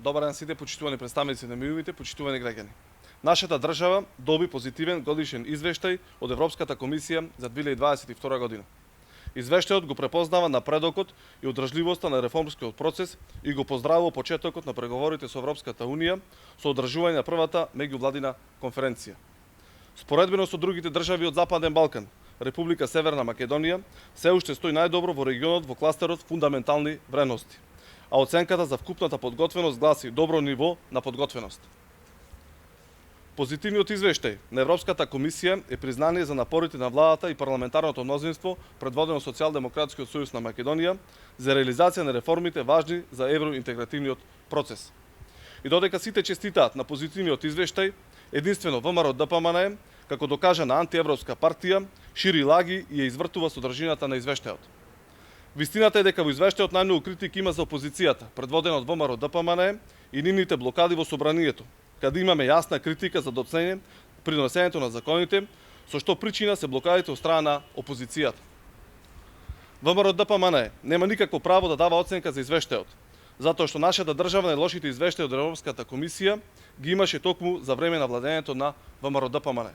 Добар ден сите почитувани представници на медиумите, почитувани граѓани. Нашата држава доби позитивен годишен извештај од Европската комисија за 2022 година. Извештајот го препознава напредокот и одржливоста на реформскиот процес и го поздравува почетокот на преговорите со Европската унија со одржување на првата меѓувладина конференција. Споредбено со другите држави од Западен Балкан, Република Северна Македонија се уште стои најдобро во регионот во кластерот фундаментални вредности, а оценката за вкупната подготвеност гласи добро ниво на подготвеност. Позитивниот извештај на Европската комисија е признание за напорите на владата и парламентарното мнозинство предводено Социјалдемократскиот сојуз на Македонија за реализација на реформите важни за евроинтегративниот процес. И додека сите честитаат на позитивниот извештај, единствено ВМРО-ДПМНЕ, како докажана антиевропска партија, шири лаги и ја извртува содржината на извештајот. Вистината е дека во извештајот најмногу критики има за опозицијата, предводена од ВМРО-ДПМНЕ и нивните блокади во собранието, каде имаме јасна критика за доцнење при донесењето на законите, со што причина се блокадите од страна на опозицијата. ВМРО-ДПМНЕ нема никакво право да дава оценка за извештајот, затоа што нашата држава најлошите извештаи од Европската комисија ги имаше токму за време на владењето на ВМРО-ДПМНЕ.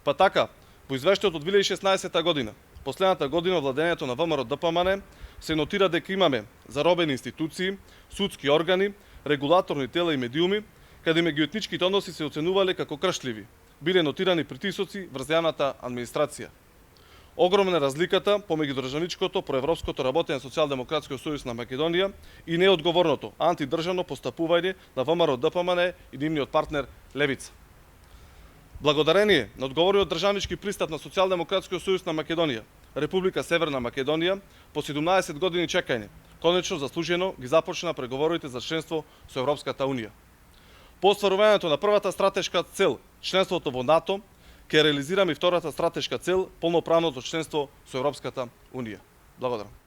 Па така, во извештајот од 2016 година, последната година од владењето на ВМРО-ДПМНЕ, се нотира дека имаме заробени институции, судски органи, регулаторни тела и медиуми, каде меѓуетничките односи се оценувале како кршливи, биле нотирани притисоци врз јавната администрација. Огромна е разликата помеѓу државничкото проевропското работење на Социјалдемократскиот сојуз на Македонија и неодговорното антидржавно постапување на ВМРО-ДПМНЕ и нивниот партнер Левица. Благодарение на одговорниот државнички пристап на Социјалдемократскиот сојуз на Македонија, Република Северна Македонија по 17 години чекање, конечно заслужено ги започна преговорите за членство со Европската унија. По остварувањето на првата стратешка цел, членството во НАТО, ќе реализираме и втората стратешка цел, полноправното членство со Европската унија. Благодарам.